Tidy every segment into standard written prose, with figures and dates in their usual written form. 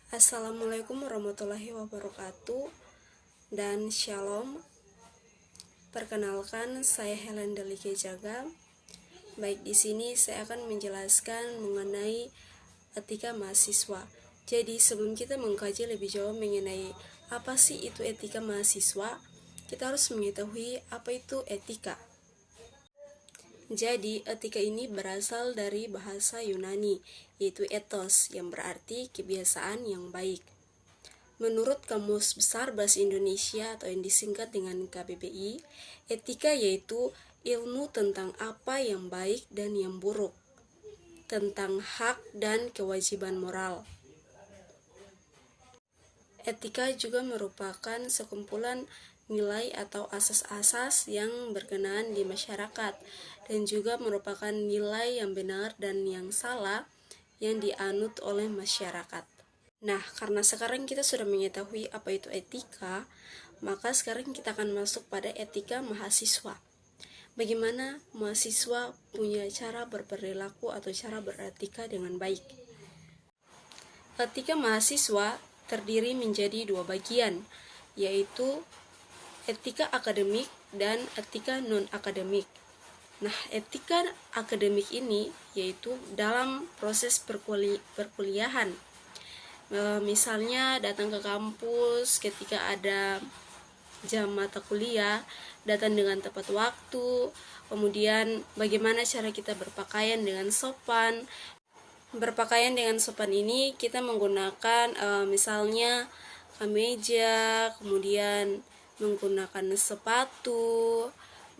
Assalamualaikum warahmatullahi wabarakatuh dan Shalom. Perkenalkan, saya Helen Delike Jaga. Baik, di sini saya akan menjelaskan mengenai etika mahasiswa. Jadi sebelum kita mengkaji lebih jauh mengenai apa sih itu etika mahasiswa, kita harus mengetahui apa itu etika. Jadi, etika ini berasal dari bahasa Yunani, yaitu ethos, yang berarti kebiasaan yang baik. Menurut Kamus Besar Bahasa Indonesia atau yang disingkat dengan KBBI, etika yaitu ilmu tentang apa yang baik dan yang buruk, tentang hak dan kewajiban moral. Etika juga merupakan sekumpulan nilai atau asas-asas yang berkenaan di masyarakat dan juga merupakan nilai yang benar dan yang salah yang dianut oleh masyarakat. Nah, karena sekarang kita sudah mengetahui apa itu etika, maka sekarang kita akan masuk pada etika mahasiswa. Bagaimana mahasiswa punya cara berperilaku atau cara beretika dengan baik. Etika mahasiswa terdiri menjadi dua bagian, yaitu etika akademik dan etika non-akademik. Nah, etika akademik ini yaitu dalam proses perkuliahan. Misalnya datang ke kampus ketika ada jam mata kuliah, datang dengan tepat waktu, kemudian bagaimana cara kita berpakaian dengan sopan. Berpakaian dengan sopan ini kita menggunakan misalnya kemeja, kemudian menggunakan sepatu,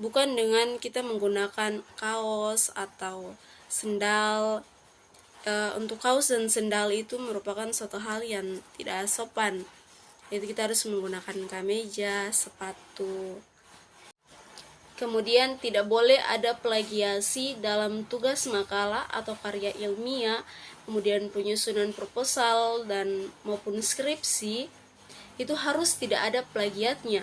bukan dengan kita menggunakan kaos atau sendal. Untuk kaos dan sendal itu merupakan suatu hal yang tidak sopan. Jadi kita harus menggunakan kemeja, sepatu. Kemudian tidak boleh ada plagiasi dalam tugas makalah atau karya ilmiah, kemudian penyusunan proposal dan maupun skripsi. Itu harus tidak ada plagiatnya.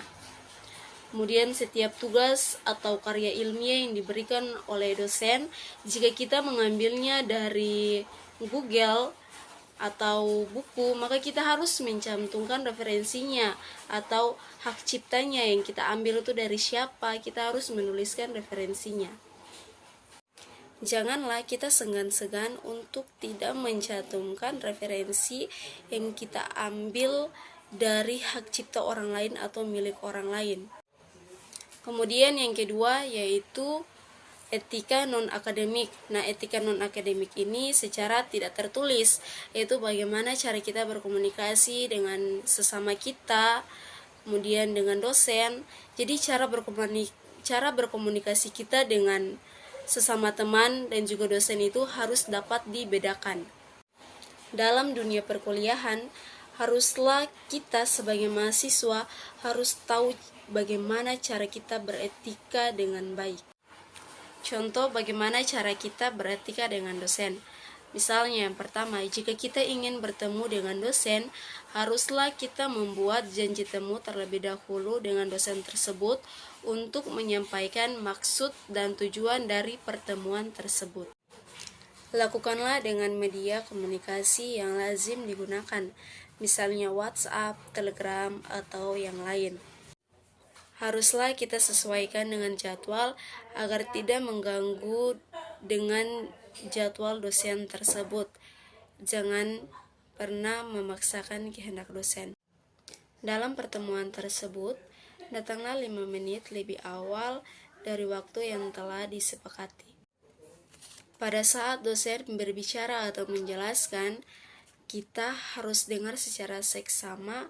Kemudian setiap tugas atau karya ilmiah yang diberikan oleh dosen, jika kita mengambilnya dari Google atau buku, maka kita harus mencantumkan referensinya atau hak ciptanya yang kita ambil itu dari siapa, kita harus menuliskan referensinya. Janganlah kita segan-segan untuk tidak mencantumkan referensi yang kita ambil dari hak cipta orang lain atau milik orang lain. Kemudian yang kedua yaitu etika non-akademik. Nah, etika non-akademik ini secara tidak tertulis, yaitu bagaimana cara kita berkomunikasi dengan sesama kita, kemudian dengan dosen. Jadi cara berkomunikasi kita dengan sesama teman dan juga dosen itu harus dapat dibedakan. Dalam dunia perkuliahan, haruslah kita sebagai mahasiswa harus tahu bagaimana cara kita beretika dengan baik. Contoh bagaimana cara kita beretika dengan dosen. Misalnya yang pertama, jika kita ingin bertemu dengan dosen, haruslah kita membuat janji temu terlebih dahulu dengan dosen tersebut untuk menyampaikan maksud dan tujuan dari pertemuan tersebut. Lakukanlah dengan media komunikasi yang lazim digunakan, misalnya WhatsApp, Telegram, atau yang lain. Haruslah kita sesuaikan dengan jadwal agar tidak mengganggu dengan jadwal dosen tersebut. Jangan pernah memaksakan kehendak dosen. Dalam pertemuan tersebut, datanglah 5 menit lebih awal dari waktu yang telah disepakati. Pada saat dosen berbicara atau menjelaskan, kita harus dengar secara seksama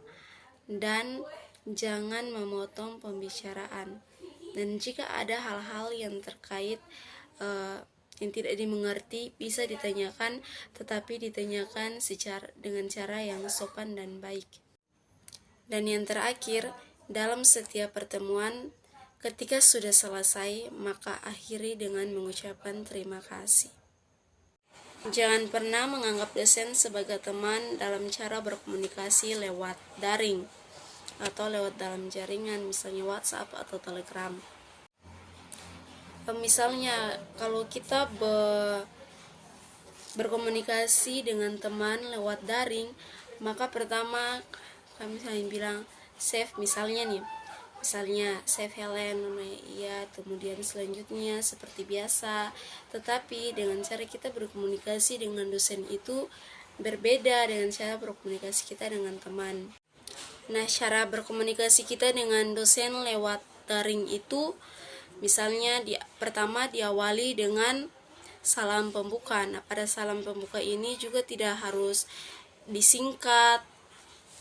dan jangan memotong pembicaraan. Dan jika ada hal-hal yang terkait yang tidak dimengerti, bisa ditanyakan, tetapi ditanyakan dengan cara yang sopan dan baik. Dan yang terakhir, dalam setiap pertemuan, ketika sudah selesai, maka akhiri dengan mengucapkan terima kasih. Jangan pernah menganggap dosen sebagai teman dalam cara berkomunikasi lewat daring atau lewat dalam jaringan, misalnya WhatsApp atau Telegram. Misalnya kalau kita berkomunikasi dengan teman lewat daring, Maka pertama kami saling bilang save, misalnya save Helen, ya, kemudian selanjutnya seperti biasa. Tetapi dengan cara kita berkomunikasi dengan dosen itu berbeda dengan cara berkomunikasi kita dengan teman. Nah, cara berkomunikasi kita dengan dosen lewat daring itu misalnya pertama diawali dengan salam pembuka. Nah, pada salam pembuka ini juga tidak harus disingkat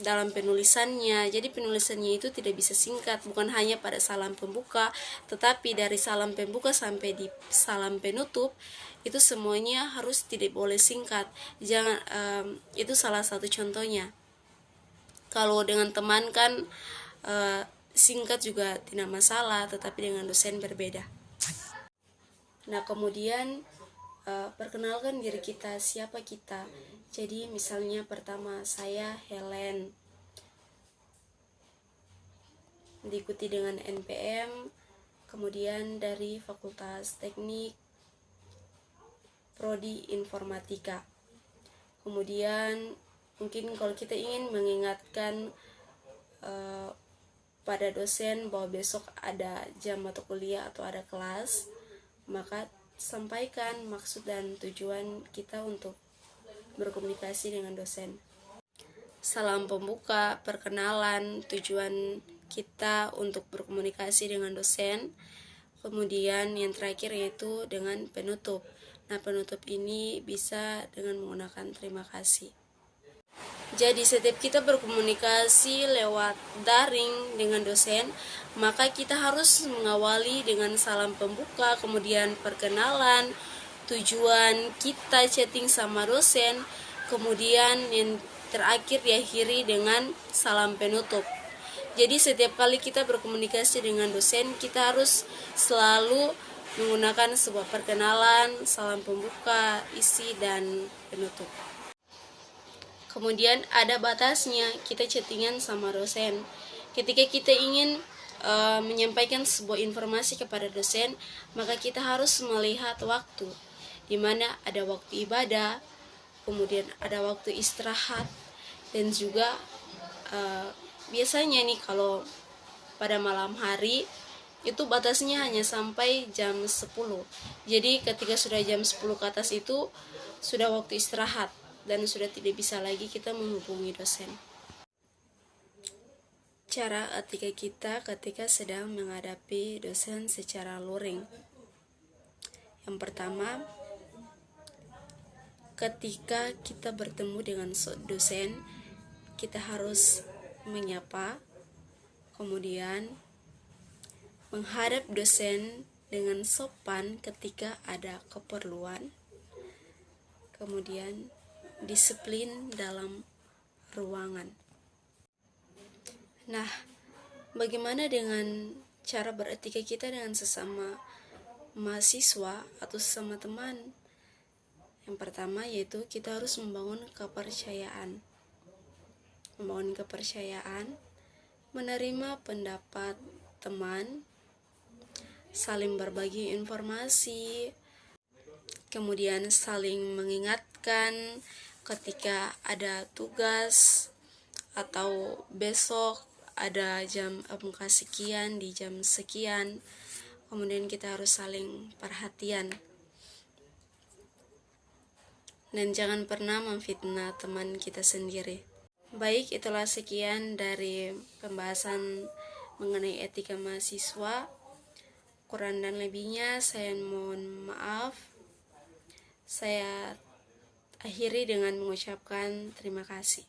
dalam penulisannya. Jadi penulisannya itu tidak bisa singkat, bukan hanya pada salam pembuka, tetapi dari salam pembuka sampai di salam penutup itu semuanya harus tidak boleh singkat. Jangan itu salah satu contohnya. Kalau dengan teman kan singkat juga tidak masalah, tetapi dengan dosen berbeda. Nah, kemudian perkenalkan diri kita, siapa kita. Jadi misalnya pertama, saya Helen, diikuti dengan NPM, kemudian dari Fakultas Teknik Prodi Informatika. Kemudian mungkin kalau kita ingin mengingatkan pada dosen bahwa besok ada jam atau kuliah atau ada kelas, maka sampaikan maksud dan tujuan kita untuk berkomunikasi dengan dosen. Salam pembuka, perkenalan, tujuan kita untuk berkomunikasi dengan dosen. Kemudian yang terakhir yaitu dengan penutup. Nah, penutup ini bisa dengan menggunakan terima kasih. Jadi setiap kita berkomunikasi lewat daring dengan dosen, maka kita harus mengawali dengan salam pembuka, kemudian perkenalan, tujuan kita chatting sama dosen, kemudian yang terakhir diakhiri dengan salam penutup. Jadi setiap kali kita berkomunikasi dengan dosen, kita harus selalu menggunakan sebuah perkenalan, salam pembuka, isi, dan penutup. Kemudian ada batasnya, kita chattingan sama dosen. Ketika kita ingin menyampaikan sebuah informasi kepada dosen, maka kita harus melihat waktu, di mana ada waktu ibadah, kemudian ada waktu istirahat, dan juga biasanya nih kalau pada malam hari itu batasnya hanya sampai jam 10. Jadi ketika sudah jam 10 ke atas itu sudah waktu istirahat dan sudah tidak bisa lagi kita menghubungi dosen. Cara etika kita ketika sedang menghadapi dosen secara luring. Yang pertama, ketika kita bertemu dengan dosen, kita harus menyapa, kemudian menghadap dosen dengan sopan ketika ada keperluan, kemudian disiplin dalam ruangan. Nah, bagaimana dengan cara beretika kita dengan sesama mahasiswa atau sesama teman? Yang pertama yaitu kita harus membangun kepercayaan. Menerima pendapat teman, saling berbagi informasi, kemudian saling mengingatkan ketika ada tugas atau besok ada jam muka sekian di jam sekian. Kemudian kita harus saling perhatian dan jangan pernah memfitnah teman kita sendiri. Baik, itulah sekian dari pembahasan mengenai etika mahasiswa. Kurang dan lebihnya saya mohon maaf. Saya akhiri dengan mengucapkan terima kasih.